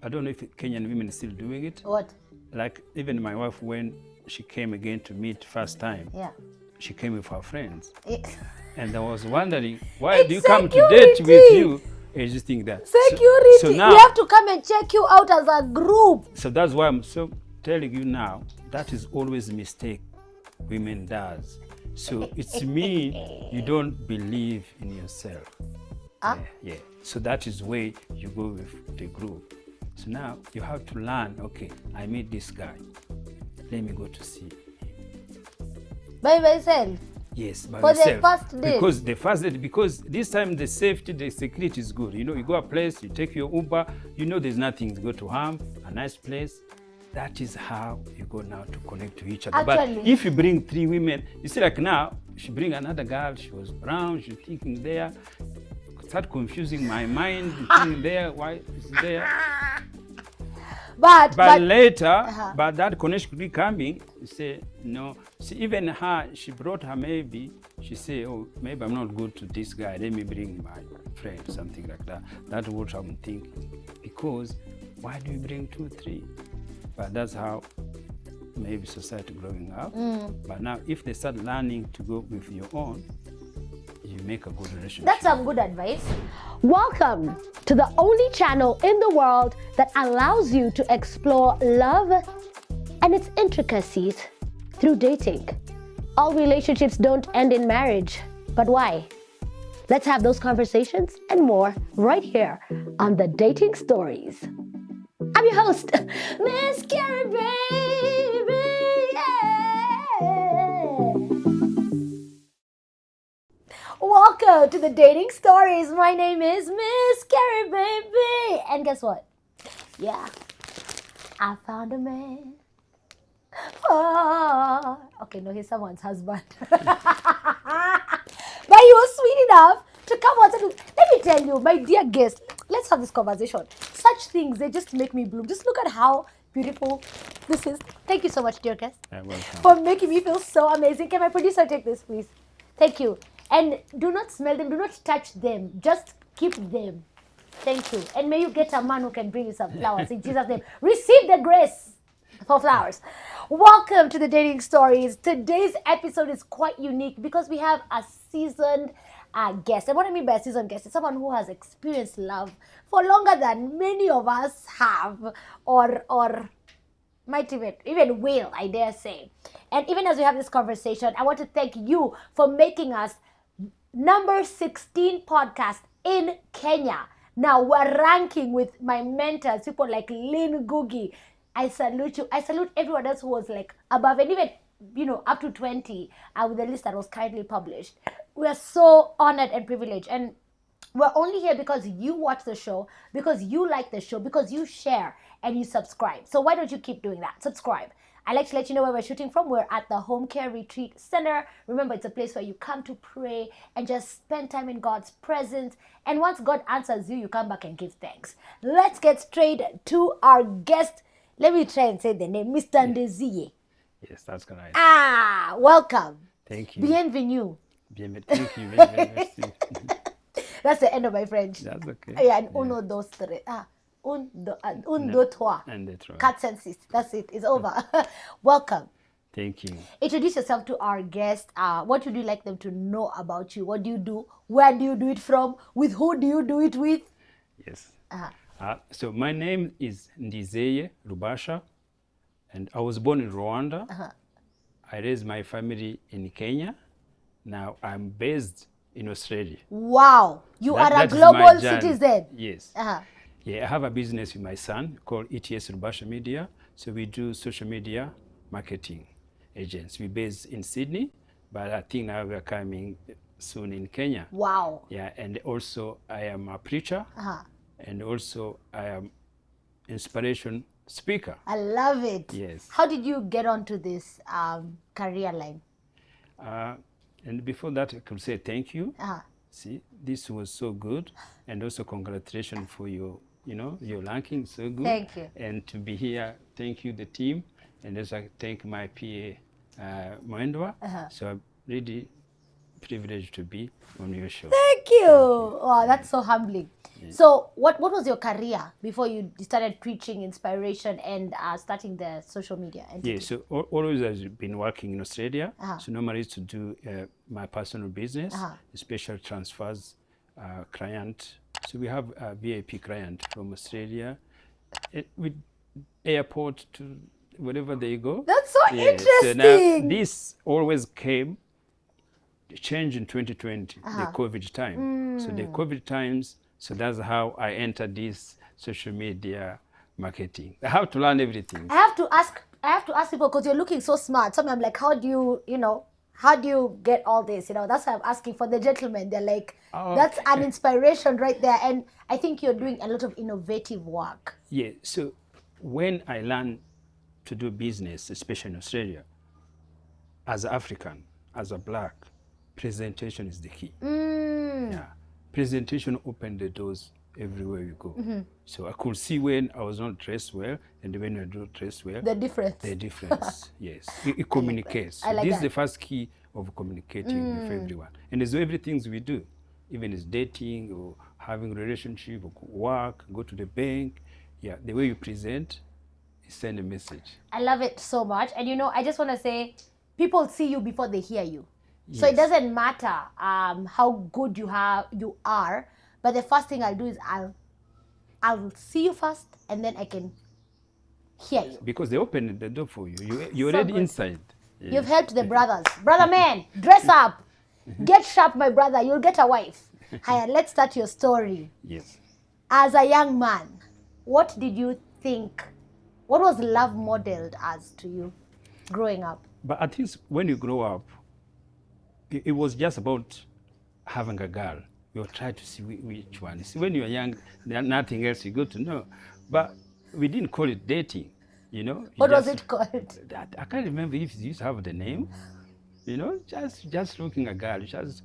I don't know if Kenyan women are still doing it. What? Like even my wife, when she came again to meet first time, Yeah. she came with her friends. It, And I was wondering, why do you It's come to date with security. you? And you just think that. security. So now, we have to come and check you out as a group. so that's why I'm so telling you now, that is always a mistake women does. So it's mean you don't believe in yourself. Huh? Yeah. So that is where you go with the group. So now you have to learn, okay, I meet this guy. Let me go to see. By myself. Yes, by For the yourself. first date. Because the first date, because this time the safety, the security is good. You know, you go a place, you take your Uber, you know there's nothing to go to harm, a nice place. That is how you go now to connect to each other. Actually, but if you bring 3 women, you see like now, she bring another girl, she was brown, she's thinking there, start confusing my mind, thinking there, why is there? but Later, but that connection could be coming, you say, no. See, even her, she brought her maybe, she say, oh, maybe I'm not good to this guy, let me bring my friend, something like that. That's what I'm thinking. Because why do you bring 2, 3? But that's how maybe society growing up. But now if they start learning to go with your own, you make a good relationship. that's some good advice. Welcome to the only channel in the world that allows you to explore love and its intricacies through dating. All relationships don't end in marriage, but why? Let's have those conversations and more right here on the Dating Stories. I'm your host, Miss Carrie Baby. Welcome to the Dating Stories. My name is Miss Carrie Baby. And guess what? Yeah, I found a man. Oh. Okay, no, he's someone's husband. But he was sweet enough to come on. Let me tell you, my dear guest, let's have this conversation. Such things, they just make me bloom. Just look at how beautiful this is. Thank you so much, dear guest, for making me feel so amazing. Can my producer take this, please? Thank you. And do not smell them, do not touch them. Just keep them. Thank you. And may you get a man who can bring you some flowers in Jesus' name. Receive the grace for flowers. Welcome to the Dating Stories. Today's episode is quite unique because we have a seasoned guest. And what I mean by a seasoned guest is someone who has experienced love for longer than many of us have, or might even will, I dare say. And even as we have this conversation, I want to thank you for making us number 16 podcast in Kenya. Now we're ranking with my mentors, people like Lynn Gugi. I salute you. I salute everyone else who was like above and even, up to 20 with the list that was kindly published. We're so honored and privileged. And we're only here because you watch the show, because you like the show, because you share and you subscribe. So why don't you keep doing that? Subscribe. I'd like to let you know where we're shooting from. We're at the Home Care Retreat Center. Remember, it's a place where you come to pray and just spend time in God's presence. And once God answers you, you come back and give thanks. Let's get straight to our guest. Let me try and say the name, Mr. Ndizeye. Yes, that's correct. Welcome. Thank you. Bienvenue. Thank you. Very. That's the end of my French. That's okay. Yeah, and uno, dos, tres. Un, deux, trois. And that's right. Quatre, cinq, six. That's it. It's over. Welcome. Thank you. Introduce yourself to our guest. What would you like them to know about you? What do you do? Where do you do it from? With who do you do it with? Yes. So my name is Ndizeye Rubasha, and I was born in Rwanda. I raised my family in Kenya. Now I'm based in Australia. Wow. You are a global citizen. Yes. Yeah, I have a business with my son called ETS Rubasha Media. So we do social media marketing agents. We're based in Sydney, but I think now we're coming soon in Kenya. Wow. Yeah, and also I am a preacher, and also I am inspiration speaker. I love it. Yes. How did you get onto this career line? And before that, I can say thank you. See, this was so good, and also congratulations for your ranking, so good. Thank you. And to be here, thank you, the team, and also I thank my PA, Moendwa. So I'm really privileged to be on your show. Thank you. Oh, that's so humbling. So what was your career before you started preaching inspiration and starting the social media entity? Yeah, so always I've been working in Australia. Uh-huh. So normally it's to do my personal business, Uh-huh. special transfers, client. So we have a VIP client from Australia with airport to wherever they go. That's so So interesting. now this always came, change in 2020, the COVID time. So the COVID times, so that's how I entered this social media marketing. I have to learn everything. I have to ask people, because you're looking so smart. Sometimes I'm like, how do you get all this? That's why I'm asking for the gentlemen. They're like, that's an inspiration right there. And I think you're doing a lot of innovative work. Yeah, so when I learned to do business, especially in Australia, as an African, as a black, presentation is the key. Yeah, presentation opened the doors everywhere you go. So I could see when I was not dressed well and when I do dress well. The difference. The difference, yes. It communicates. I like this that. is the first key of communicating with everyone. And there's everything we do, even as dating or having a relationship or work, go to the bank. Yeah, the way you present, you send a message. I love it so much. And I just want to say, people see you before they hear you. So it Yes. doesn't matter how good you are, but the first thing I'll do is I'll see you first, and then I can hear you. Because they open the door for you. You're So already good. inside. Yeah. You've helped the brothers. Brother man, dress up. Get sharp, my brother. You'll get a wife. Hiya, let's start your story. Yes. As a young man, what did you think? What was love modeled as to you growing up? But I think when you grow up, it was just about having a girl. You'll try to see which one. See, when you're young, there's nothing else you got to know. But we didn't call it dating, You What was just- it called? I can't remember if you used to have the name. Just looking a girl. Just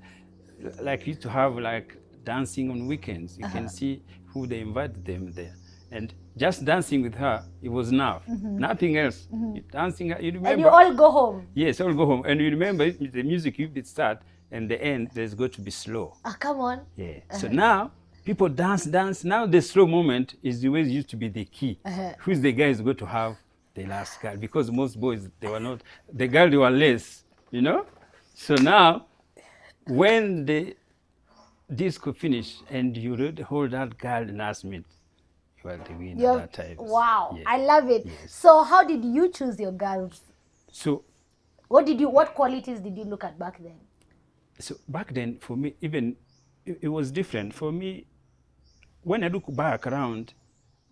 like used to have like dancing on weekends. You can see who they invited them there. And just dancing with her, it was enough. Nothing else. Dancing, you remember? And you all go home. Yes, all go home. And you remember the music you did start, and the end, there's got to be slow. Come on. Yeah. So now, people dance. Now the slow moment is the way it used to be the key. Who's the guy who's going to have the last girl? Because most boys, they were not, the girl, they were less, So now, when the disco finished and you hold that girl in last minute, you are the winner at that time. Wow, Yes. I love it. Yes. So how did you choose your girls? So What qualities did you look at back then? So back then, for me, even it was different. For me, when I look back around,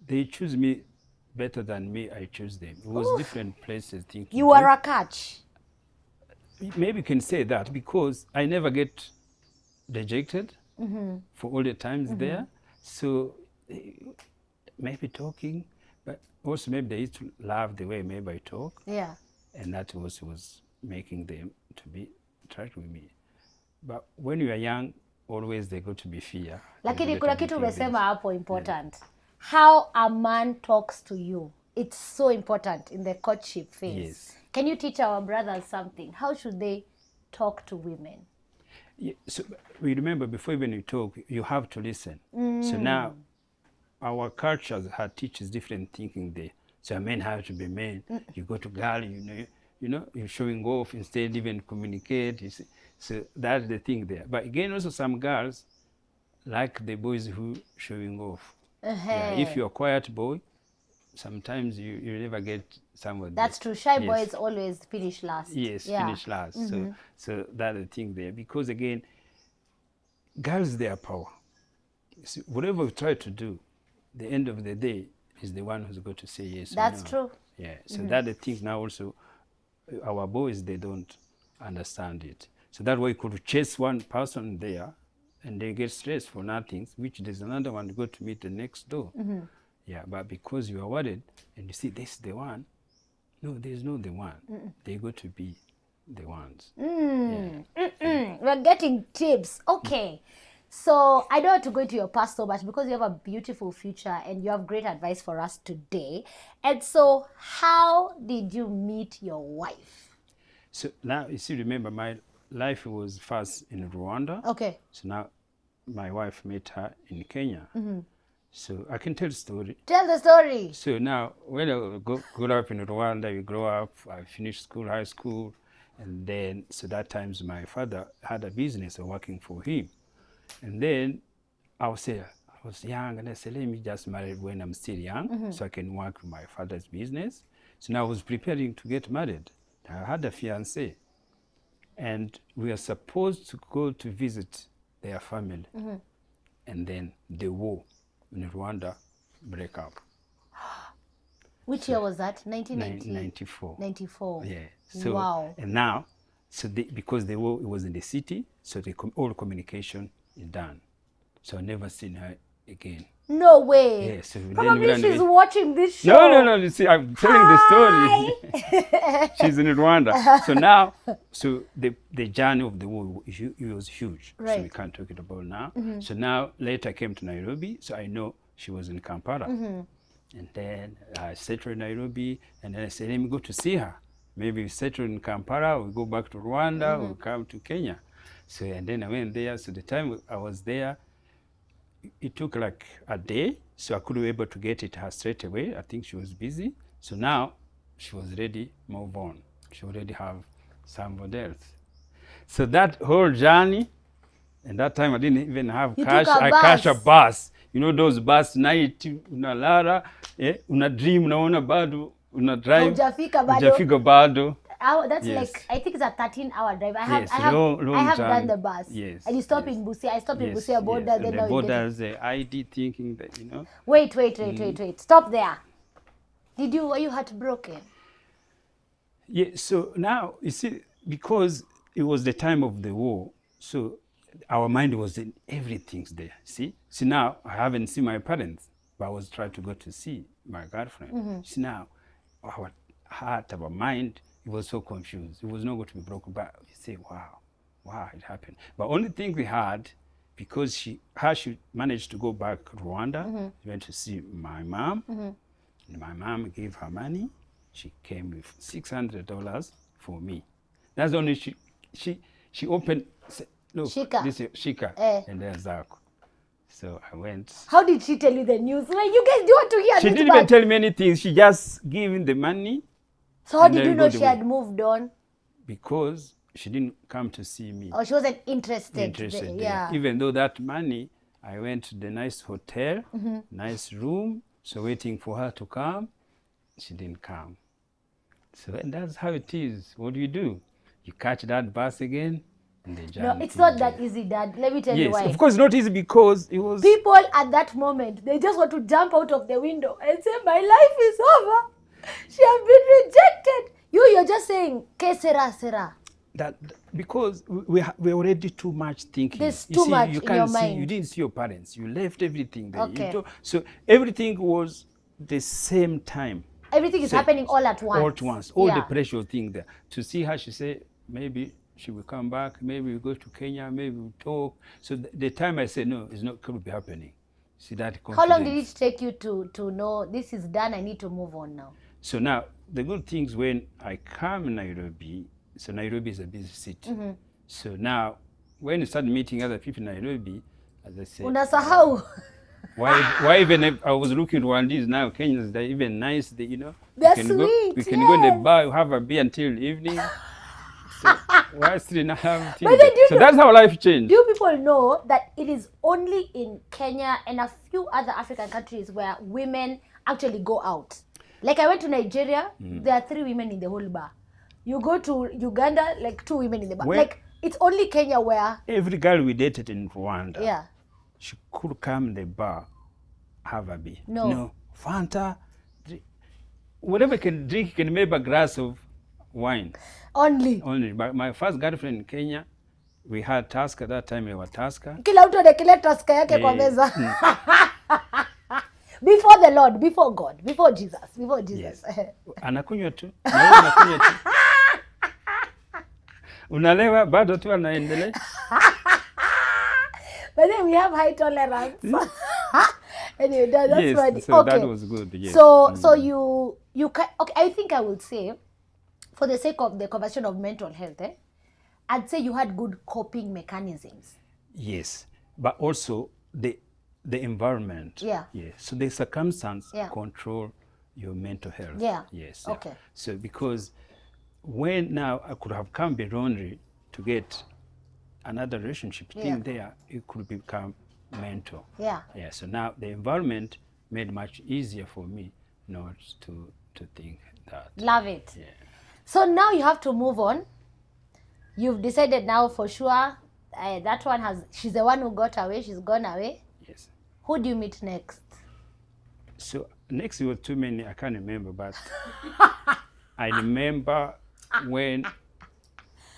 they choose me better than me. I choose them. It was different places thinking. You were a catch. Maybe you can say that because I never get rejected for all the times there. So maybe talking, but also maybe they used to love the way maybe I talk, Yeah. and that was making them to be attracted with me. But when you are young, always they go to be fear. Lakini kuna kitu umesema hapo important. How a man talks to you. It's so important in the courtship phase. Yes. Can you teach our brothers something? How should they talk to women? Yeah, so we remember before even you talk, you have to listen. So now, our culture teaches different thinking there. So men have to be men. You go to girl, you're showing off instead even communicate. You see. So that's the thing there. But again, also some girls like the boys who showing off. Yeah, if you're a quiet boy, sometimes you never get somebody. That's true. Shy Yes. boys always finish last. Yes, Yeah. finish last. So that's the thing there. Because again, girls, they are power. See, whatever we try to do, the end of the day is the one who's going to say yes or That's no. true. Yeah, so that's the thing now also, our boys, they don't understand it. So that way you could chase one person there and they get stressed for nothing, which there's another one to go to meet the next door. Yeah, but because you are worried and you see this is the one, no, there's not the one. They go to be the ones. We're getting tips. Okay. So I don't want to go into your past so much because you have a beautiful future and you have great advice for us today. And so how did you meet your wife? So now, you see, remember my life was first in Rwanda. Okay. So now my wife met her in Kenya. So I can tell the story. Tell the story. So now, when I grew up in Rwanda, you grow up, I finished school, high school, and then, so that times my father had a business working for him. And then I was young, and I said, let me just marry when I'm still young, so I can work with my father's business. So now I was preparing to get married. I had a fiancé, and we were supposed to go to visit their family. And then the war in Rwanda break up. Which year was that? 1990? 94. 94. Yeah. So, wow. And now, so because the war was in the city, so all communication is done. So I've never seen her again. No way. Yeah, so probably she's watching this show. No. You see, I'm telling the story. She's in Rwanda. So now, so the journey of the war, it was huge. Right. So we can't talk it about now. So now, later I came to Nairobi, so I know she was in Kampala. And then I settled in Nairobi, and then I said, let me go to see her. Maybe we settle in Kampala, we go back to Rwanda, we come to Kenya. So, and then I went there. So the time I was there, it took like a day, so I couldn't be able to get it her straight away. I think she was busy. So now she was ready, move on. She already have somebody else. So that whole journey, and that time I didn't even have cash. I cashed a bus. You know those bus night, unalala, una dream, unaona bado, una drive. Hujafika bado. That's like, I think it's a 13-hour drive. I have done the bus. Yes. And you stop in Busia. I stopped in Busia border. Yes. Then the borders, the ID thinking that, you know. Wait. Stop there. Were you heartbroken? Yeah, so now, you see, because it was the time of the war, so our mind was in everything's there, see? See, now, I haven't seen my parents, but I was trying to go to see my girlfriend. See, now, our heart, our mind, it was so confused. It was not going to be broken, but you say, wow, it happened. But only thing we had, because she managed to go back to Rwanda, she went to see my mom, and my mom gave her money. She came with $600 for me. That's only she opened, look, Shika. This is Shika, and then Zako. So I went. How did she tell you the news? Like, you guys do want to hear She didn't even tell me anything. She just gave me the money. So how did you know she had moved on? Because she didn't come to see me. Oh, she wasn't interested. Yeah. Even though that money, I went to the nice hotel, nice room, so waiting for her to come. She didn't come. So and that's how it is. What do? You catch that bus again. No, it's not that easy, Dad. Let me tell you why. Yes, of course not easy, because it was... People at that moment, they just want to jump out of the window and say, my life is over. She has been rejected. You're just saying, que sera. That because we're already too much thinking. There's too much in your mind. You didn't see your parents. You left everything there. Okay. So everything was the same time. Everything is happening all at once. All at once. All the pressure thing there. To see her, she said, maybe she will come back. Maybe we go to Kenya. Maybe we'll talk. So the time I said, no, it's not going to be happening. See that confidence. How long did it take you to know this is done, I need to move on now? So now, the good things when I come to Nairobi, so Nairobi is a busy city. So now, when you start meeting other people in Nairobi, as I said, unasahau. Why even if I was looking at Rwandese now, Kenyans, they're even nice, They're sweet. We can go in the bar, have a beer until evening. So why still not have things? So that's how life changed. Do people know that it is only in Kenya and a few other African countries where women actually go out? Like I went to Nigeria, there are 3 women in the whole bar. You go to Uganda, like 2 women in the bar. Like it's only Kenya where... Every girl we dated in Rwanda, she could come in the bar, have a beer. No. Fanta, whatever you can drink, you can make a glass of wine. Only. But my first girlfriend in Kenya, we had Tusker. That time we were Tusker. Kila mtu anakelea Tusker yake kwa meza. Before the Lord, before God, before Jesus. Yes. Anakunywa tu. Anakunywa tu. Unalewa bado tu anaendelea. But then we have high tolerance. Anyway, that's funny. So okay. That was good. Yes. So you can, okay, I think I would say, for the sake of the conversation of mental health, I'd say you had good coping mechanisms. Yes, but also the environment. Yeah. Yes. So the circumstance Yeah. control your mental health. Yeah. Yes. Okay. Yeah. So because when now I could have come be lonely to get another relationship thing there, it could become mental. Yeah. Yeah. So now the environment made much easier for me not to think that. Love it. Yeah. So now you have to move on. You've decided now for sure that one she's the one who got away, she's gone away. Yes. Who do you meet next? So next there were too many, I can't remember, but I remember when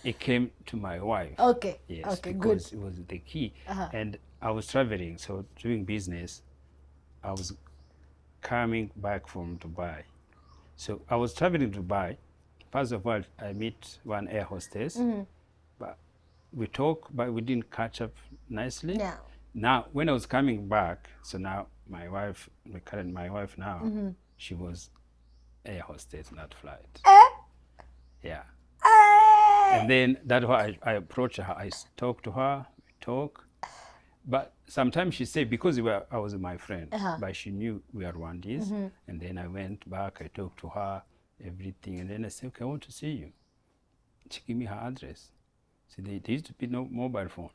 it came to my wife. Okay. Yes, Okay, because good. it was the key. And I was traveling, so doing business. I was coming back from Dubai. So I was traveling to Dubai. First of all, I meet one air hostess. But we talk, but we didn't catch up nicely. Yeah. Now, when I was coming back, so now my wife, my wife now, she was air hostess in that flight. Yeah. And then that's why I approached her. I talked to her, we talk. But sometimes she said, because I was my friend, but she knew we are Rwandese. And then I went back, I talked to her, everything. And then I said, okay, I want to see you. She gave me her address. So there used to be no mobile phone.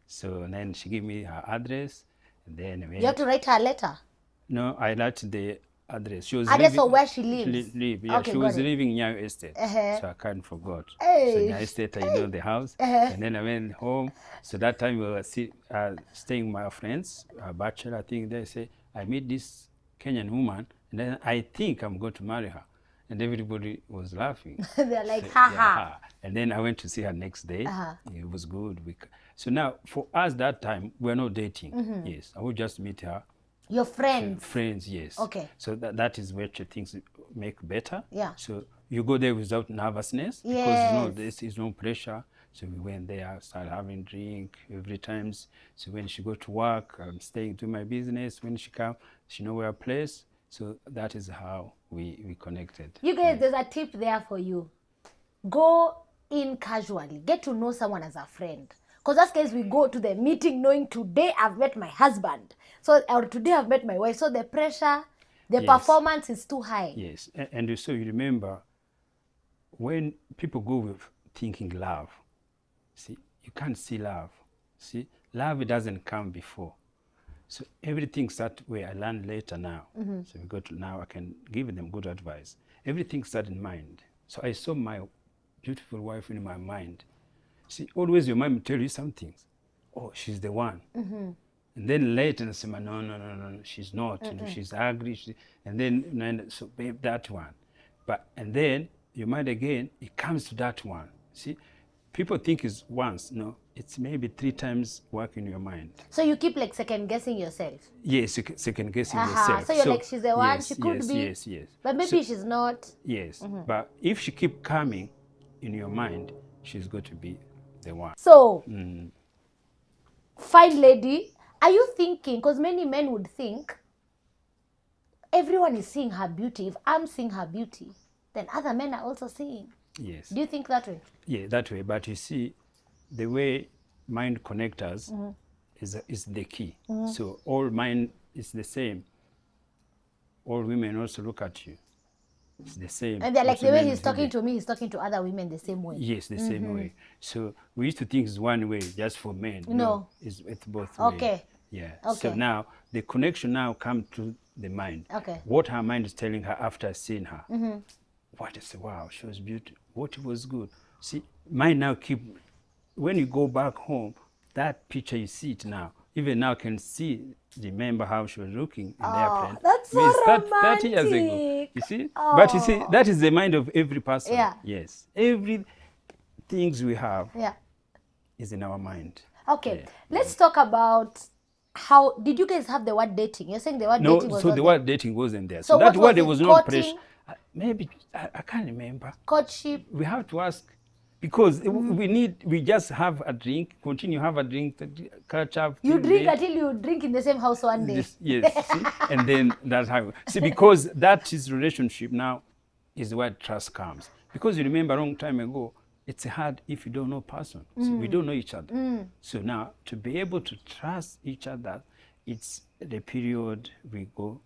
So then she gave me her address. And then You have to write her a letter. no, I liked the address. She was Address living, of where she lives. Yeah, Okay, she got was it. living in Nyayo Estate, so I can't forgot. So Hey. Nyayo Estate, I know the house, and then I went home. So that time we were staying with my friends, a bachelor. I think they say I meet this Kenyan woman, and then I think I'm going to marry her, and everybody was laughing. They're like, So, ha yeah, ha. And then I went to see her next day. It was good. So now for us that time we're not dating. Yes, I would just meet her. Your friends. Friends, yes. Okay. So that is where things make better. Yeah. So you go there without nervousness because this is no pressure. So we went there, started having drink every time. So when she go to work, I'm staying to my business. When she come, she know where place. So that is how we connected. You guys, there's a tip there for you. Go in casually. Get to know someone as a friend. Because that's case we go to the meeting knowing today I've met my husband. So, or today I've met my wife. So the pressure, the performance is too high. Yes, and so you remember when people go with thinking love, see, you can't see love. See, love doesn't come before. So everything starts where I learned later now. So we go to now, I can give them good advice. Everything starts in mind. So I saw my beautiful wife in my mind. See, always your mind will tell you some things. Oh, she's the one. And then later, I say, no, she's not. You know, she's ugly. And then, so babe, that one. But, and then your mind again, it comes to that one. See, people think it's once. No, it's maybe 3 times work in your mind. So you keep like second guessing yourself. Yes, second guessing yourself. So you're like, she's the one, yes, she could be. Yes. But maybe she's not. Yes, but if she keep coming in your mind, she's going to be the one. So, fine lady, are you thinking, because many men would think, everyone is seeing her beauty. If I'm seeing her beauty, then other men are also seeing. Yes. Do you think that way? Yeah, that way. But you see, the way mind connect us is the key. So all mind is the same. All women also look at you. It's the same. And they're like, Also the way men he's do talking the- to me, he's talking to other women the same way. Yes, the same way. So we used to think it's one way, just for men. No. It's both Okay. ways. Yeah. Okay. So now the connection now come to the mind. Okay. What her mind is telling her after seeing her. What is, wow, she was beautiful. What was good. See, mind now keep, when you go back home, that picture you see it now. Even now can see, remember how she was looking in the airplane. That's so Means 30 years ago. romantic. You see? But you see, that is the mind of every person. Yeah. Yes. Every things we have Yeah. is in our mind. Okay. Yeah. Let's talk about how, did you guys have the word dating? You're saying the word No, dating was so not the there. word dating wasn't there. So So that what word, there was was it? no Courting? pressure. Maybe, I can't remember. Courtship. We have to ask. Because we just have a drink, continue have a drink, catch up. You till drink late. until you drink in the same house one day. Yes, see? And then that's how. See, because that is relationship now is where trust comes. Because you remember a long time ago, it's hard if you don't know person. So we don't know each other. So now to be able to trust each other, it's the period we go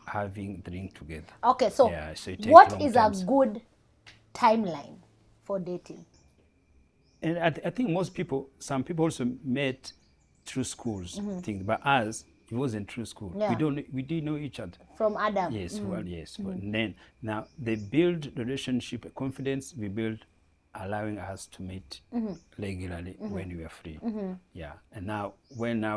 having drink together. Okay, so, Yeah, so it takes what long is times. a good timeline for dating? And I think most people, some people also met through schools, things, but us, it wasn't through school. Yeah. We didn't know each other. From Adam? Yes, well, yes. And then now they build relationship, confidence. We build, allowing us to meet regularly when we are free. Yeah, and now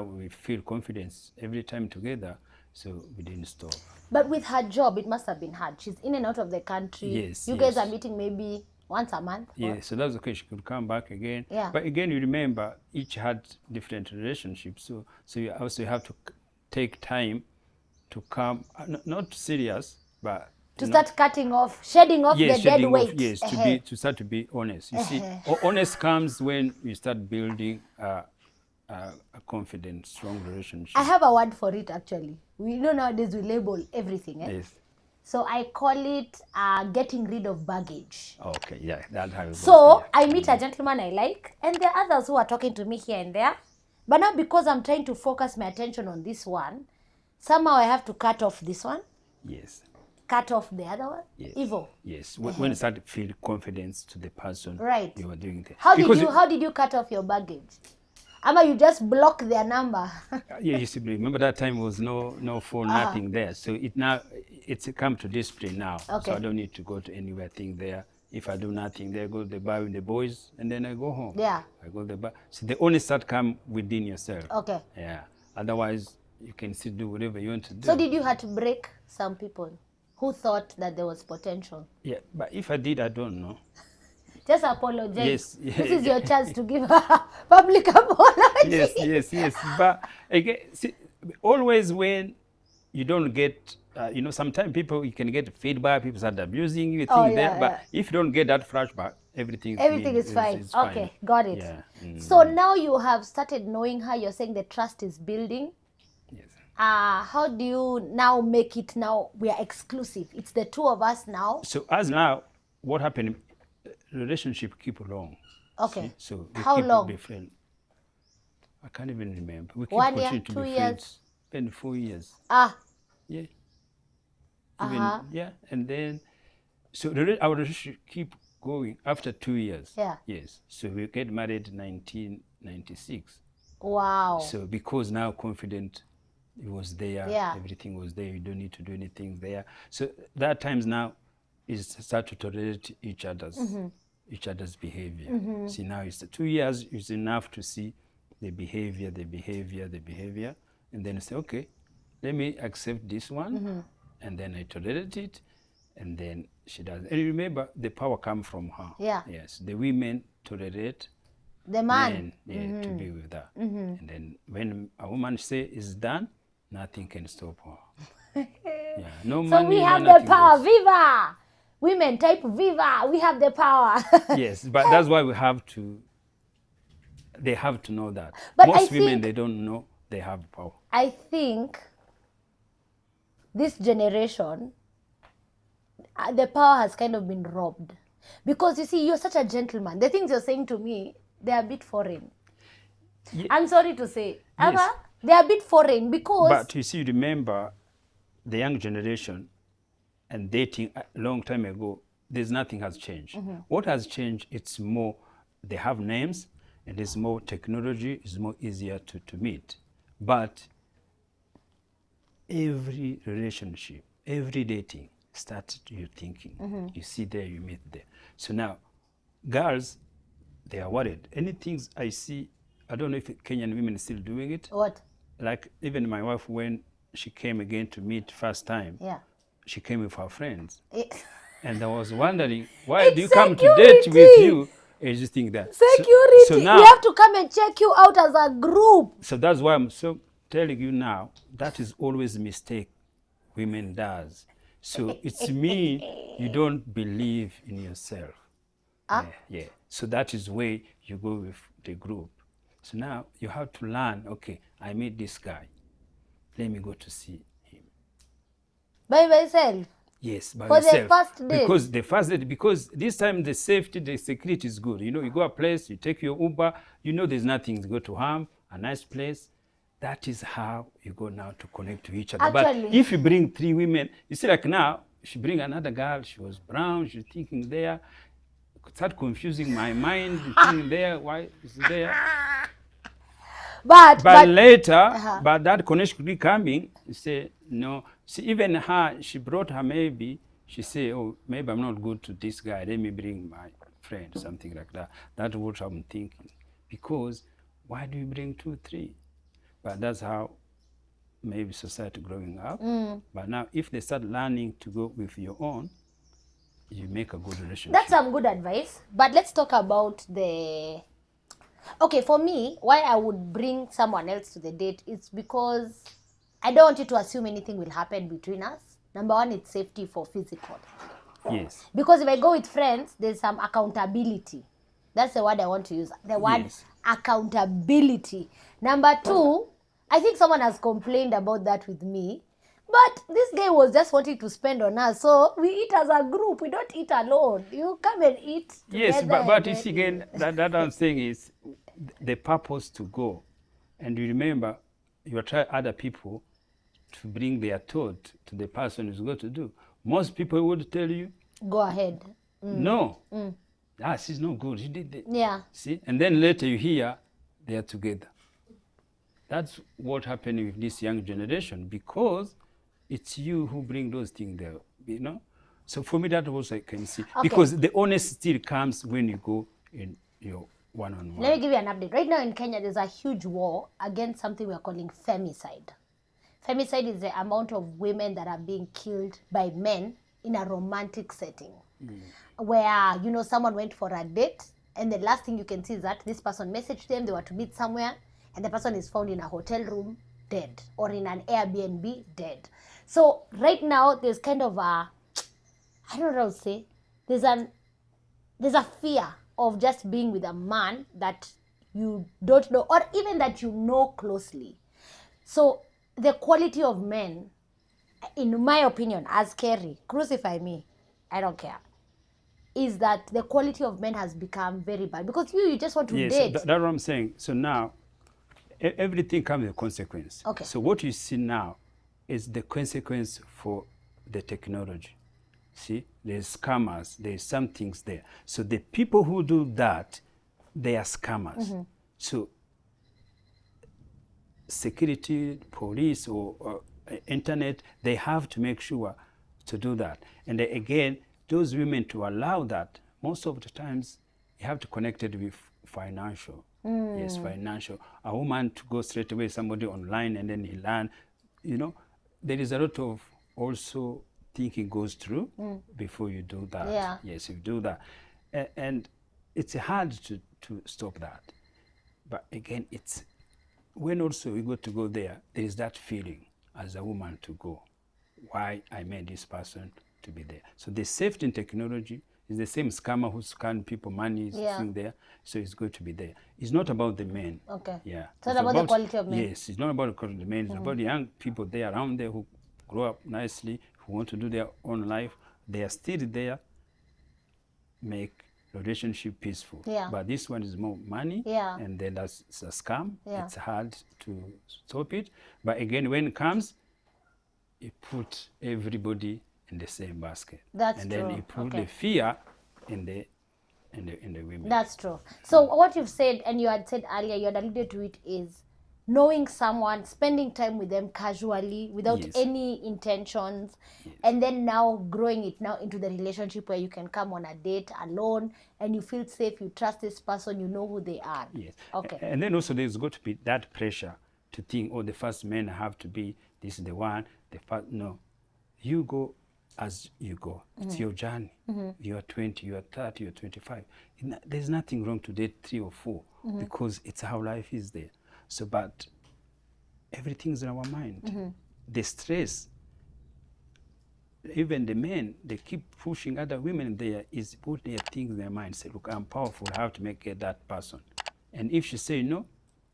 we feel confidence every time together, so we didn't stop. But with her job, it must have been hard. She's in and out of the country. Yes, You guys yes. are meeting maybe once a month? Yeah, so that's okay. She could come back again. Yeah. But again, you remember each had different relationships, so you also have to take time to come, not serious, but To start cutting off, shedding off yes, the dead shedding weight. off, yes, to start to be honest. You see, honest comes when you start building a confident, strong relationship. I have a word for it actually. We know nowadays we label everything. Yes. So I call it getting rid of baggage. Okay, yeah, that's how it goes. So Yeah. I meet a gentleman I like, and there are others who are talking to me here and there. But now because I'm trying to focus my attention on this one, somehow I have to cut off this one, Yes. cut off the other one. Yes. Evil. Yes. When you start to feel confidence to the person Right. you are doing things. How did you cut off your baggage? Ama you just block their number? Yeah, you see, remember that time was no phone, nothing there. So it's come to discipline now. Okay. So I don't need to go to anywhere thing there. If I do nothing there, go to the bar with the boys, and then I go home. Yeah. I go to the bar. So the only start come within yourself. Okay. Yeah. Otherwise, you can still do whatever you want to do. So did you have to break some people who thought that there was potential? Yeah, but if I did, I don't know. Just apologize. Yes. This is your chance to give a public apology. Yes. But again, see, always when you don't get, sometimes you can get feedback, people start abusing you, but if you don't get that flashback, everything is fine. is Okay, got it. Yeah. So now you have started knowing her, you're saying the trust is building. Yes. How do you now make it now we are exclusive? It's the two of us now. So as now, what happened, relationship keep long. Okay. See? So we How keep long? Be friend. I can't even remember. We keep 1 year, continue to 2 be years? friends. Then 4 years. Yeah. Even, yeah, and then, so our relationship keep going after 2 years. Yeah. Yes. So we get married in 1996. Wow. So because now confident, it was there, Yeah. everything was there, you don't need to do anything there. So that times now is start to tolerate each other's behavior. See, now it's 2 years is enough to see the behavior, and then say, okay, let me accept this one, and then I tolerate it, and then she does. And remember, the power comes from her. Yeah. Yes, the women tolerate The man. men, to be with her. And then when a woman say it's done, nothing can stop her. Yeah, no So money, we have no the nothing power. else. Viva! Women type Viva. We have the power. Yes, but that's why they have to know that. But Most I women, think- they don't know they have power. I think this generation, the power has kind of been robbed. Because you see, you're such a gentleman. The things you're saying to me, they're a bit foreign. Ye- I'm sorry to say. Yes. Ama, they're a bit foreign because... But you see, remember, the young generation and dating a long time ago, nothing has changed. What has changed, it's more, they have names, and it's more technology, it's more easier to meet. But every relationship, every dating starts you thinking. You see there, you meet there. So now, girls, they are worried. Anything I see, I don't know if Kenyan women are still doing it. What? Like even my wife, when she came again to meet first time, Yeah. she came with her friends. It- And I was wondering, why It's do you come to date security. with you? And you just think that. Security. So now, we have to come and check you out as a group. so that's why I'm so telling you now, that is always a mistake women does. So it's me, you don't believe in yourself. Yeah. So that is where you go with the group. So now you have to learn, okay, I meet this guy. Let me go to see him. By myself. Yes, by For the yourself. first date? Because the first date, because this time the safety, the security is good. You know, you go a place, you take your Uber, you know there's nothing to go to harm, a nice place. That is how you go now to connect to each other. Actually. But if you bring 3 women, you see like now, she bring another girl, she was brown, she's thinking there, start confusing my mind, thinking there, why is there? But Later, but that connection be coming, you say, no. See, even her, she brought her maybe, she say, oh, maybe I'm not good to this guy, let me bring my friend, something like that. That's what I'm thinking. Because why do you bring 2, 3? But that's how maybe society growing up. But now if they start learning to go with your own, you make a good relationship. that's some good advice. But let's talk about the... Okay, for me, why I would bring someone else to the date is because I don't want you to assume anything will happen between us. Number one, it's safety for physical. Yes. Because if I go with friends, there's some accountability. That's the word I want to use. The word Yes. accountability. Number two, I think someone has complained about that with me. But this guy was just wanting to spend on us. So we eat as a group. We don't eat alone. You come and eat together. Yes, but you see again, that I'm saying is the purpose to go. And you remember, you try other people to bring their thought to the person who's going to do. Most people would tell you, Go ahead. no, she's not good. She did it. Yeah. See? And then later you hear they are together. That's what happened with this young generation, because it's you who bring those things there, you know? So for me, that was I can see. Okay. Because the honesty still comes when you go in your one-on-one. Let me give you an update. Right now in Kenya, there's a huge war against something we're calling femicide. Femicide is the amount of women that are being killed by men in a romantic setting. Where, you know, someone went for a date, and the last thing you can see is that this person messaged them, they were to meet somewhere, and the person is found in a hotel room dead, or in an Airbnb dead. So right now, there's kind of a, I don't know how to say, there's a fear of just being with a man that you don't know, or even that you know closely. So the quality of men, in my opinion, as Kerry, crucify me, I don't care, is that the quality of men has become very bad. Because you just want to date. That's what I'm saying. So now, everything comes with a consequence. Okay. So what you see now is the consequence for the technology. See, there's scammers, there's some things there. So the people who do that, they are scammers. So security, police, or internet, they have to make sure to do that. And then again, those women, to allow that, most of the times you have to connect it with financial. Yes, financial. A woman to go straight away, somebody online, and then he learn, you know, there is a lot of also thinking goes through before you do that. Yeah. Yes, you do that. And it's hard to stop that. But again, it's when also you go there, there is that feeling as a woman to go, why I made this person to be there. So the safety in technology is the same scammer who scan people money is sitting there, so it's going to be there. It's not about the men. Okay. Yeah. It's not about the quality of men. Yes, it's not about the quality of the men. It's about the young people there around there who grow up nicely, who want to do their own life. They are still there, make relationship peaceful. Yeah. But this one is more money, and then that's a scam. Yeah. It's hard to stop it. But again, when it comes, you put everybody in the same basket. That's and true. then you put the fear in the women. That's true. So what you've said, and you had said earlier, you had alluded to it, is knowing someone, spending time with them casually without any intentions, and then now growing it now into the relationship where you can come on a date alone and you feel safe, you trust this person, you know who they are. Yes. Okay. And then also there's got to be that pressure to think, oh, the first men have to be, this is the one, the first, no. You go as you go. It's your journey. You are 20, you are 30, you are 25. There's nothing wrong to date 3 or 4 because it's how life is there. So, but everything's in our mind. The stress, even the men, they keep pushing other women there, is put their things in their mind. Say, look, I'm powerful, I have to make it that person. And if she say no,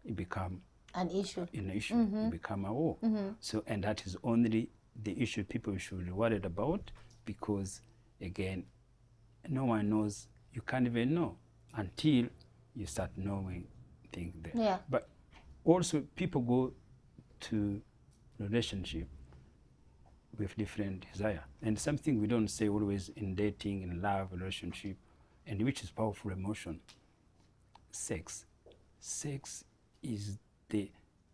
it become an issue. It become a war. So, and that is only the issue people should be worried about because, again, no one knows. You can't even know until you start knowing things there. Yeah. But also, people go to relationship with different desire. And something we don't say always in dating, in love, relationship, and which is powerful emotion, sex. Sex is the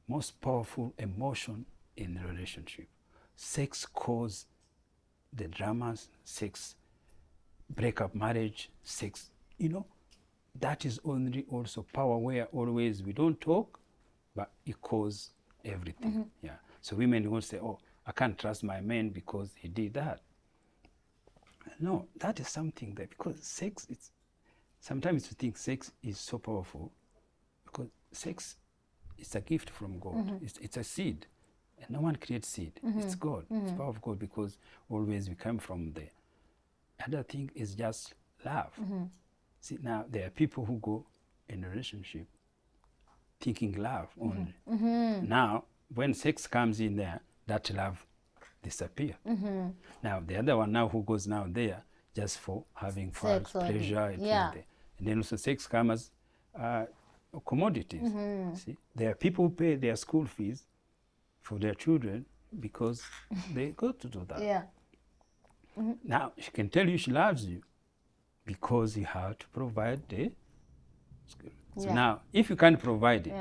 most powerful emotion in a relationship. Sex causes the dramas, sex break up marriage, sex, that is only also power where always we don't talk, but it causes everything. Yeah. So women won't say, oh, I can't trust my man because he did that. No, that is something that, because sex, sometimes we think sex is so powerful because sex is a gift from God. It's a seed. And no one creates seed. It's God. It's power of God, because always we come from there. Other thing is just love. See, now there are people who go in a relationship thinking love only. Now, when sex comes in there, that love disappear. Now, the other one now who goes now there just for having fun, pleasure, and there. And then also sex comes as commodities. See, there are people who pay their school fees for their children because they go to do that. Yeah. Now, she can tell you she loves you because you have to provide the school. So now, if you can't provide it,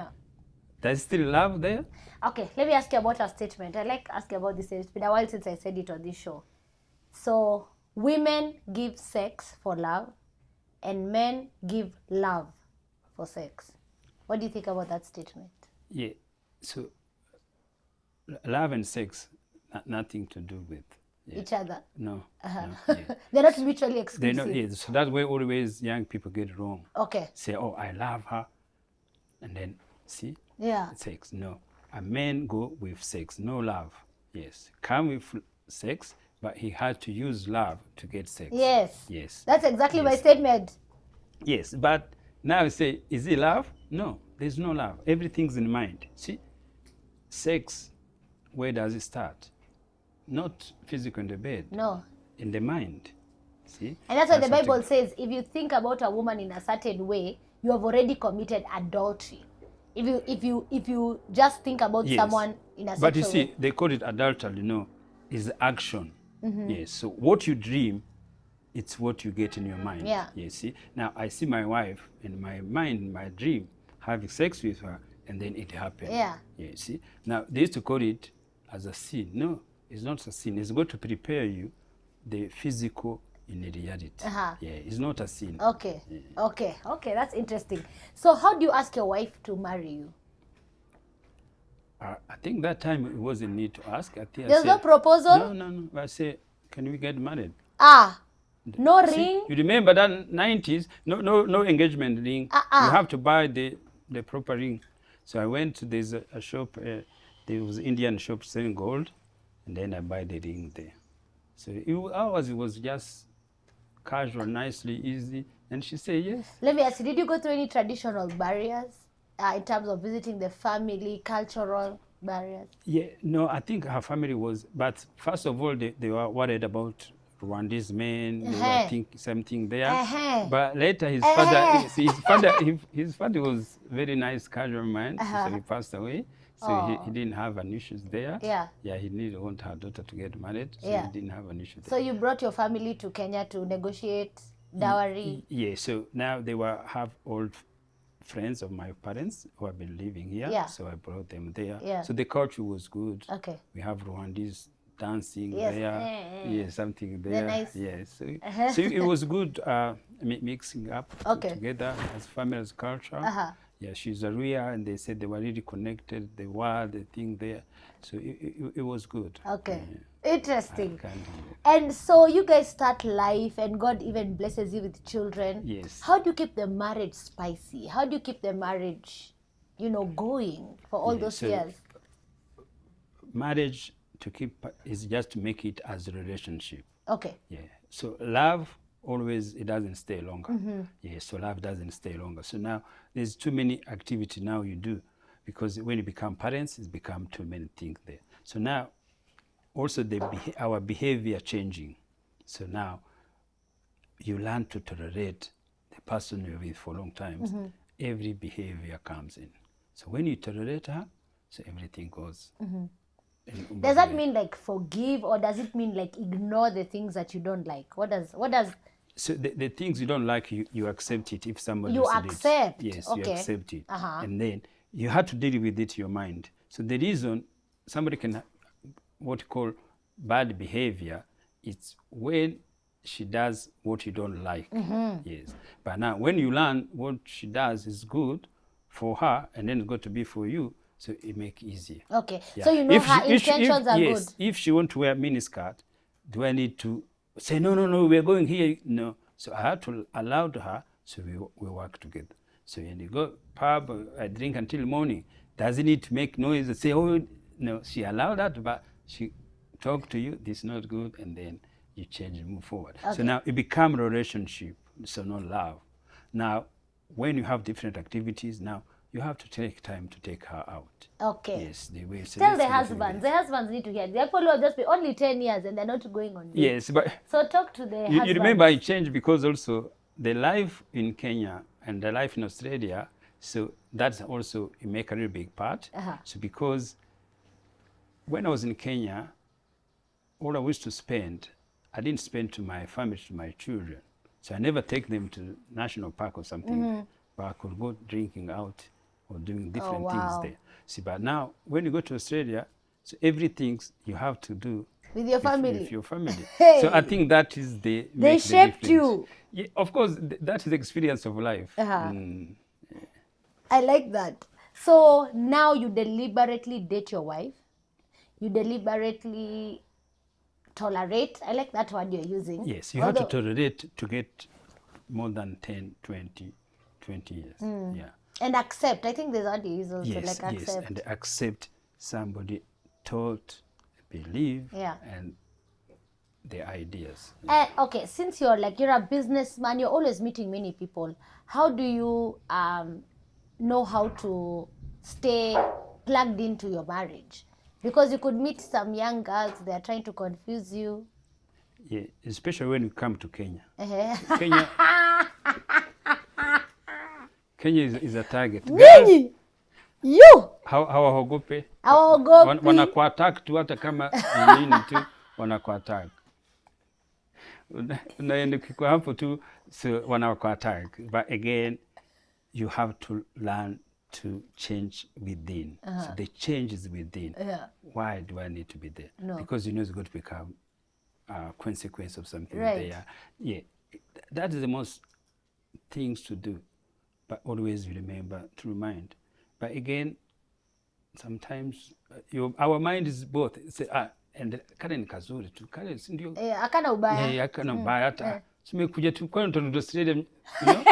there's still love there? Okay, let me ask you about a statement. I like asking about this. It's been a while since I said it on this show. So, women give sex for love and men give love for sex. What do you think about that statement? Yeah, so love and sex, nothing to do with each other? No. No, They're not mutually exclusive? They're not, so that's where always young people get wrong. Okay. Say, oh, I love her, and then, see? Yeah. Sex, no. A man go with sex, no love. Yes. Come with sex, but he had to use love to get sex. Yes. Yes. That's exactly my statement. Yes, but now you say, is it love? No, there's no love. Everything's in mind. See? Sex, where does it start? Not physical in the bed. No. In the mind. See? And that's why the Bible says, if you think about a woman in a certain way, you have already committed adultery. If you just think about someone in a certain way. But you see, they call it adultery, is action. Yes. So what you dream, it's what you get in your mind. Yeah. You see? Now I see my wife in my mind, my dream, having sex with her, and then it happened. Yeah. Yeah. See? Now they used to call it as a sin. No, it's not a sin. It's going to prepare you the physical in reality. Yeah, it's not a sin. Okay. Yeah. Okay, that's interesting. So how do you ask your wife to marry you? I think that time it wasn't need to ask. There's no proposal? No. I say, can we get married? No ring? You remember that 90s, no engagement ring. You have to buy the proper ring. So I went to there's a shop, there was Indian shop selling gold, and then I buy the ring there. So it was just casual, nicely, easy. And she said yes. Let me ask you, did you go through any traditional barriers in terms of visiting the family, cultural barriers? Yeah, no, I think her family was, but first of all, they were worried about Rwandese men, they were thinking something there. But later his father was very nice, casual man, so he passed away. So he didn't have an issue there. Yeah, he didn't want her daughter to get married, so he didn't have an issue there. So you brought your family to Kenya to negotiate dowry? Yeah, so now they have old friends of my parents who have been living here, so I brought them there. So the culture was good. Okay. We have Rwandese dancing there, something there. Nice. Yes, so it was good mixing up together as family, as culture. Yeah, she's a Ria, and they said they were really connected, the world, the thing there. So it was good. Okay. Interesting. And so you guys start life, and God even blesses you with children. Yes. How do you keep the marriage spicy? How do you keep the marriage, going for all those years? Marriage to keep is just to make it as a relationship. Okay. Yeah. So love, always, it doesn't stay longer. Yeah, so love doesn't stay longer. So now there's too many activity now you do, because when you become parents, it's become too many things there. So now also our behavior changing. So now you learn to tolerate the person you're with for long times. Every behavior comes in. So when you tolerate her, so everything goes. Does that mean like forgive, or does it mean like ignore the things that you don't like? What does So the things you don't like, you accept it. If somebody you said accept? it, yes, Okay. you accept it. And then you have to deal with it in your mind. So the reason somebody can what you call bad behavior, it's when she does what you don't like. Yes. But now when you learn what she does is good for her and then it's going to be for you, so it make it easier. Okay. Yeah. So you know her intentions are yes, good. if she want to wear miniskirt, do I need to say, no, we're going here? No. So I have to allow her, so we work together. So when you go pub, I drink until morning. Does it need to make noise and say, oh, no, she allowed that, but she talk to you, this is not good, and then you change and move forward. So now it become a relationship, so not love. Now, when you have different activities, now you have to take time to take her out. Okay. Yes, the way. So Tell that's the husbands. The husbands need to hear. They probably will just be only 10 years and they're not going on dates. Yes, but So talk to the you husbands. remember I changed because also the life in Kenya and the life in Australia, so that's also it make a really big part. So because when I was in Kenya, all I used to spend, I didn't spend to my family, to my children. So I never take them to national park or something, but I could go drinking out or doing different things there. See, but now when you go to Australia, so everything you have to do with your family. With your family. Hey. So I think that is the They shaped you. Yeah, of course, that is the experience of life. I like that. So now you deliberately date your wife. You deliberately tolerate. I like that word you're using. Yes, you have to tolerate to get more than 10, 20 years. Yeah. And accept. I think there's what you use also, Yes, like accept. yes, and accept somebody taught, believe, and the ideas. Okay, since you're a businessman, you're always meeting many people. How do you know how to stay plugged into your marriage? Because you could meet some young girls, they're trying to confuse you. Yeah, especially when you come to Kenya. Kenya is a target. Nini? You? Hawaogope. Hawaogopi. Wanakuattack tu hata kama nini tu wanakuattack. Unaenda kwa hapo tu so wanakuattack. But again, you have to learn to change within. So the change is within. Why do I need to be there? No. Because you know it's going to become a consequence of something there. Yeah, that is the most things to do. But always remember to remind. But again, sometimes our mind is both. Say, and kale ni kazuri tu, kale si ndio? Akana ubaya. Akana ubaya hata. Tumekuja tu kwa ndo Australia, you know?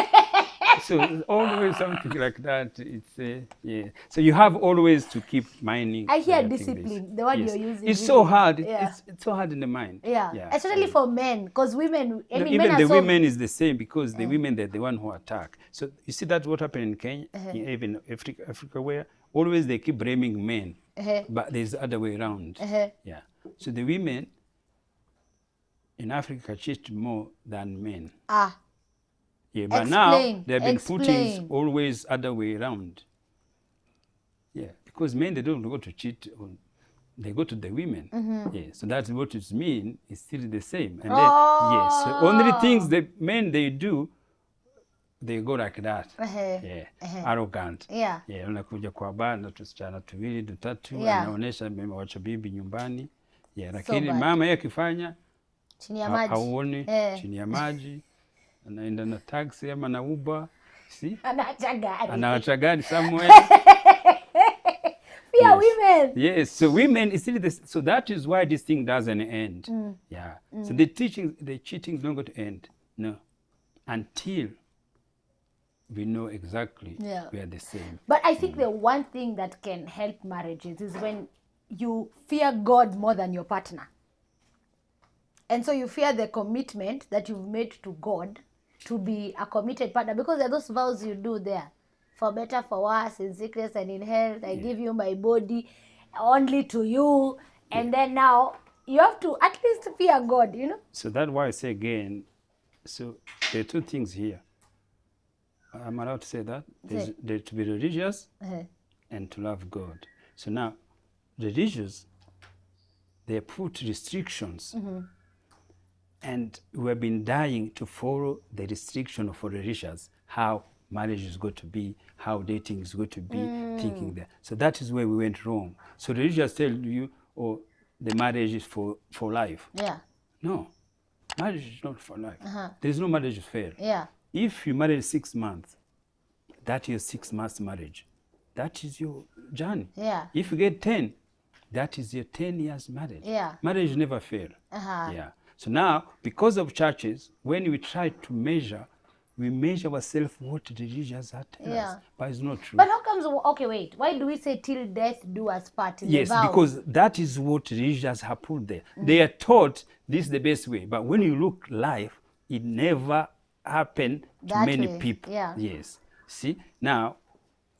So always something like that. It's yeah. So you have always to keep minding. I hear discipline, the word you're using. It's so hard. It's so hard in the mind. Yeah. Especially for men, because women. I mean, even men the women is the same because the women they're the one who attack. So you see that what happened in Kenya, even Africa, where always they keep blaming men, but there's the other way around. Yeah. So the women in Africa cheat more than men. Yeah, but now they've been putting always other way around. Yeah, because men, they don't go to cheat, they go to the women. Yeah, so that's what it means. It's still the same. And then, yes, so only things the men they do, they go like that. Arrogant. Yeah. Unakuja kwa bar na tusichana tuwili tutatu, anaonesha wacha bibi nyumbani. Yeah, lakini mama yeye akifanya chini ya maji. Hauoni chini ya maji. Anaenda na taxi ama na Uber, see? Anaacha gari somewhere. Fear women. Yes, so women is still this. So that is why this thing doesn't end. Yeah. So the cheating is not going to end. No, until we know exactly we are the same. But I think the one thing that can help marriages is when you fear God more than your partner. And so you fear the commitment that you've made to God to be a committed partner, because there are those vows you do there. For better, for worse, in sickness and in health, I give you my body only to you. And then now you have to at least fear God, you know? So that's why I say again, so there are two things here. I'm allowed to say that. There's to be religious and to love God. So now, religious, they put restrictions. And we have been dying to follow the restriction for religious, how marriage is going to be, how dating is going to be, thinking that. So that is where we went wrong. So religious tell you, oh, the marriage is for life. Yeah. No, marriage is not for life. There is no marriage fair. Yeah. If you marry 6 months, that is 6 months marriage. That is your journey. Yeah. If you get 10, that is your 10 years marriage. Yeah. Marriage never fail. Yeah. So now, because of churches, when we try to measure, we measure ourselves what religions are telling us, but it's not true. But how comes, okay, wait, why do we say till death do us part in yes, the vows? Because that is what religions have put there. They are taught this is the best way, but when you look life, it never happened to That many way, people. yeah. Yes. See, now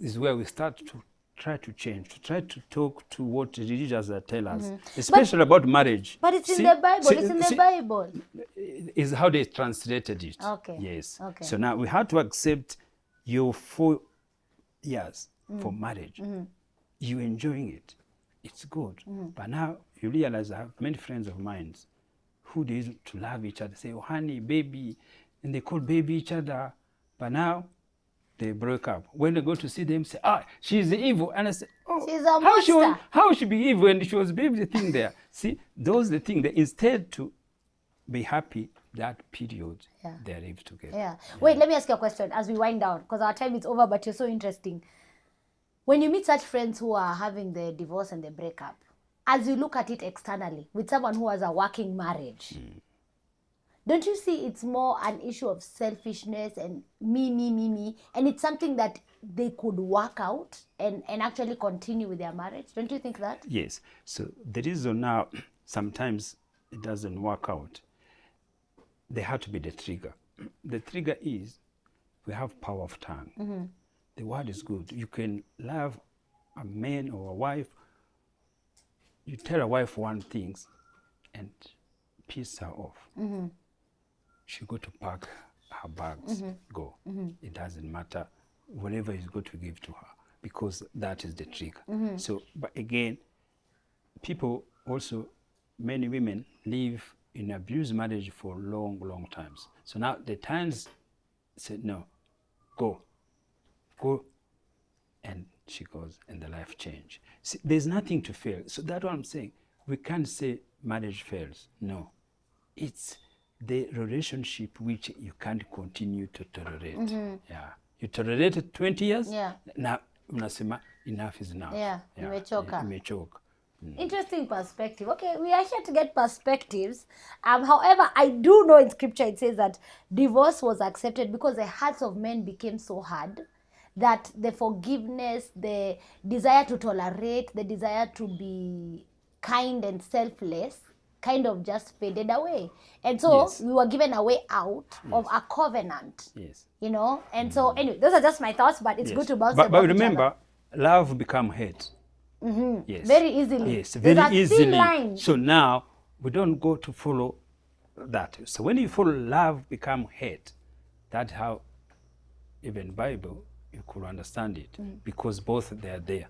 is where we start to try to change, to try to talk to what religions tell us, especially about marriage. But it's in the Bible, it's in the Bible. Is how they translated it. Okay. Yes. Okay. So now we have to accept your 4 years for marriage. You're enjoying it. It's good. But now you realize I have many friends of mine who they used to love each other, say, oh, honey, baby, and they call baby each other. But now they broke up. When they go to see them, say, ah, she's evil. And I say, oh, she's a monster. How she be evil? And she was baby the thing there. See, those the thing that instead to be happy, that period, they live together. Yeah. Wait, let me ask you a question as we wind down, because our time is over, but you're so interesting. When you meet such friends who are having the divorce and the breakup, as you look at it externally, with someone who has a working marriage, don't you see it's more an issue of selfishness and me, and it's something that they could work out and actually continue with their marriage? Don't you think that? Yes. So the reason now sometimes it doesn't work out, there had to be the trigger. The trigger is we have power of tongue. The word is good. You can love a man or a wife. You tell a wife one thing and piss her off. She go to pack her bags, go. It doesn't matter. Whatever is going to give to her, because that is the trigger. So, but again, people also, many women live in abused marriage for long times. So now the times said, no, go, and she goes, and the life change. See, there's nothing to fail. So that's what I'm saying. We can't say marriage fails. No, it's the relationship which you can't continue to tolerate. Yeah, you tolerated 20 years. Yeah. Now unasema enough is enough. Yeah, imechoka. Imechoka. Interesting perspective. Okay, we are here to get perspectives. However, I do know in scripture it says that divorce was accepted because the hearts of men became so hard that the forgiveness, the desire to tolerate, the desire to be kind and selfless kind of just faded away. And so we were given a way out of a covenant. Yes. You know? And so anyway, those are just my thoughts, but it's good to bounce But remember, love become hate. Yes. Very easily. Yes, very There's a easily. thin line. So now we don't go to follow that. So when you follow love become hate, that's how even Bible you could understand it, because both they are there.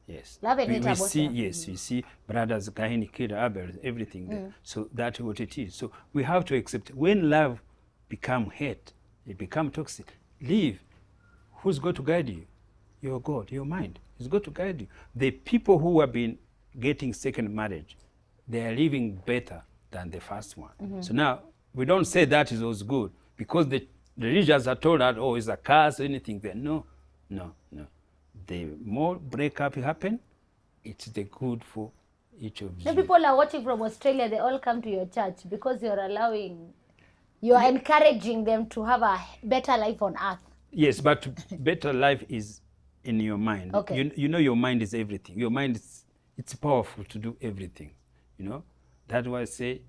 Yes. Love and hate we are both see, there. yes, we see brothers, Cain, killed Abel, everything there. So that's what it is. So we have to accept when love become hate, it become toxic. Leave. Who's going to guide you? Your God, your mind is going to guide you. The people who have been getting second marriage, they are living better than the first one. So now we don't say that is always good because the religions are told that, oh, it's a curse or anything there. No. The more breakup happen, it's the good for each of you. The people are watching from Australia, they all come to your church because you're encouraging them to have a better life on earth. Yes, but better life is in your mind. Okay. You know your mind is everything. Your mind it's powerful to do everything. You know? That's why I say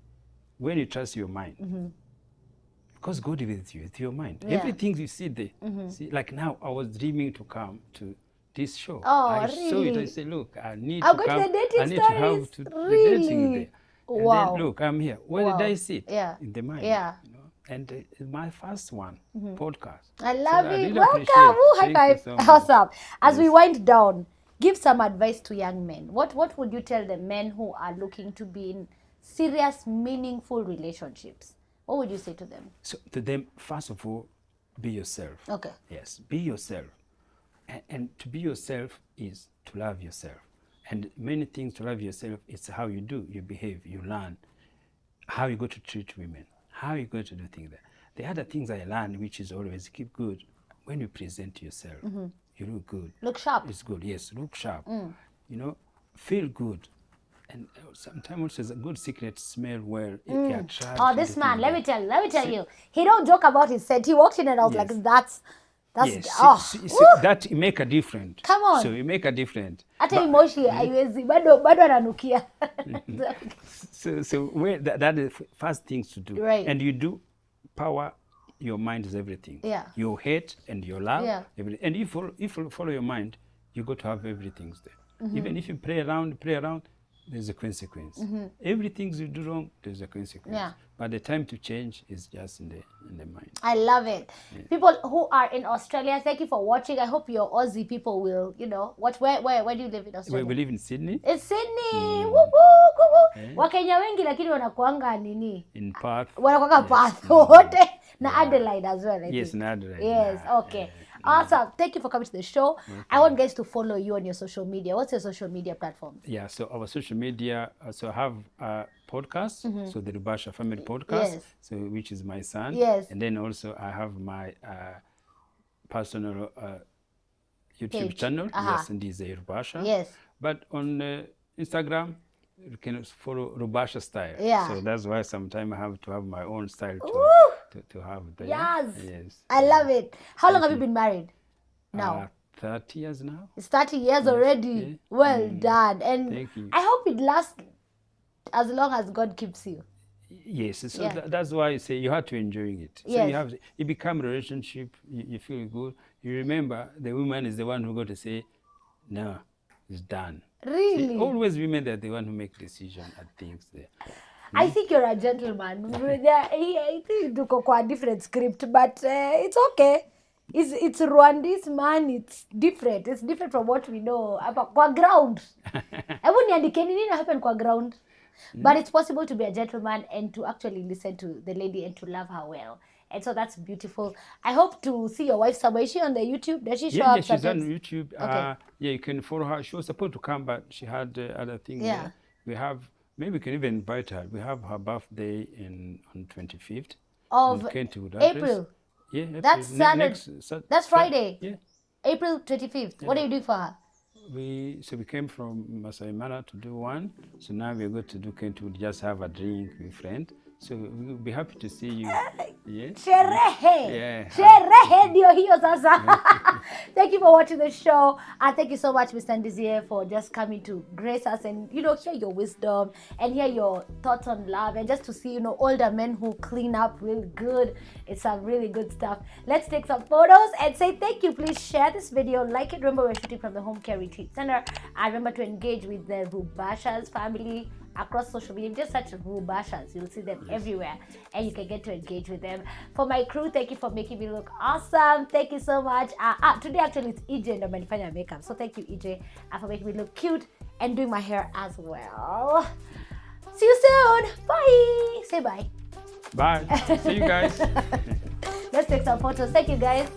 when you trust your mind, because God is with you, it's your mind. Yeah. Everything you see there. See, like now I was dreaming to come to this show. Oh, I saw it, really? I said, look, I need I'll to go to come. the dating I need to have stories. to Really? the dating there. Wow. And then, look, I'm here. Where Wow. did I sit? Yeah. In the mind. Yeah. You know? And it's my first one, podcast. I love So I it. really Welcome. appreciate it. Ooh, high Thank five. you so much. Awesome. As we Yes. wind down, give some advice to young men. What would you tell the men who are looking to be in serious, meaningful relationships? What would you say to them? So to them, first of all, be yourself. Okay. Yes, be yourself. And to be yourself is to love yourself. And many things to love yourself, it's how you do, you behave, you learn, how you go to treat women, how you go to do things there. The other things I learned, which is always keep good, when you present yourself, you look good. Look sharp. It's good, yes, look sharp. You know, feel good. And sometimes also it's a good secret, smell well. If you are trapped, Oh, this you man, do let me things tell you. He don't joke about his set. He walked in and I was Yes. like, that's Yes, oh. see, that you make a difference. Come on. So you make a difference. Hata emoshi haiwezi bado ananukia. So that is the first things to do. Right. And you do power your mind is everything. Yeah. Your hate and your love. Yeah. Everything. And if you follow your mind, you got to have everything there. Even if you play around, there's a consequence. Everything you do wrong, there's a consequence. Yeah. But the time to change is just in the mind. I love it. People who are in Australia, thank you for watching. I hope your Aussie people will, watch. Where do you live in Australia? We live in Sydney, It's Sydney. Woo, woo, woo, woo. Wakenya wengi lakini wanakuanga nini? in Perth. Wanakuanga Perth wote na Adelaide as well. I Yes, think. in Adelaide. Yes, Yeah, okay. yeah. Awesome. Thank you for coming to the show. I want guys to follow you on your social media. What's your social media platforms? Yeah, so our social media, so I have a podcast, so the Rubasha Family Podcast, Yes. so which is my son. Yes. And then also I have my personal YouTube Page. channel, Uh-huh. yes, Ndizeye Rubasha. Yes. But on Instagram, you can follow Rubasha style. Yeah. So that's why sometimes I have to have my own style to have there. Yes. Yes. I love it. How long have you been married? Now. 30 years now. It's 30 years already. Yeah. Well done. And Thank you. I hope it lasts as long as God keeps you. Yes, so Yeah. that's why I say you have to enjoy it. So Yes. it become a relationship. You feel good. You remember the woman is the one who got to say, no, it's done. Really? See, always women are the one who make decision and things there. I think you're a gentleman. I think tuko kwa different script, but it's okay. It's Rwandese, man. It's different. It's different from what we know. Hapa kwa ground. Hebu niandike nini na happen kwa ground. But it's possible to be a gentleman and to actually listen to the lady and to love her well. And so that's beautiful. I hope to see your wife somewhere. Is she on the YouTube? Does she show Yeah, up she's on sometimes? YouTube. Okay. Yeah, you can follow her. She was supposed to come, but she had other things. Yeah. There. We have, maybe we can even invite her. We have her birthday on 25th Of in Kentwood April. address. Yeah, April. That's Saturday. That's Friday. Yeah. April 25th. What are you doing for her? We came from Masai Mara to do one. So now we're going to do Kentwood, just have a drink with friend. So we'll be happy to see you. Yeah. Sherehe. Yeah. Sherehe ndio hiyo sasa. Thank you for watching the show. And thank you so much, Mr. Ndizeye, for just coming to grace us and, hear your wisdom and hear your thoughts on love and just to see, older men who clean up really good. It's some really good stuff. Let's take some photos and say thank you. Please share this video, like it. Remember, we're shooting from the Home Care Retreat Center. And remember to engage with the Rubasha's family across social media. Just search Rubashas. You'll see them everywhere and you can get to engage with them. For my crew, thank you for making me look awesome. Thank you so much. Today actually it's EJ and Manifanya makeup. So thank you, EJ, for making me look cute and doing my hair as well. See you soon. Bye. Say bye. Bye. See you guys. Let's take some photos. Thank you, guys.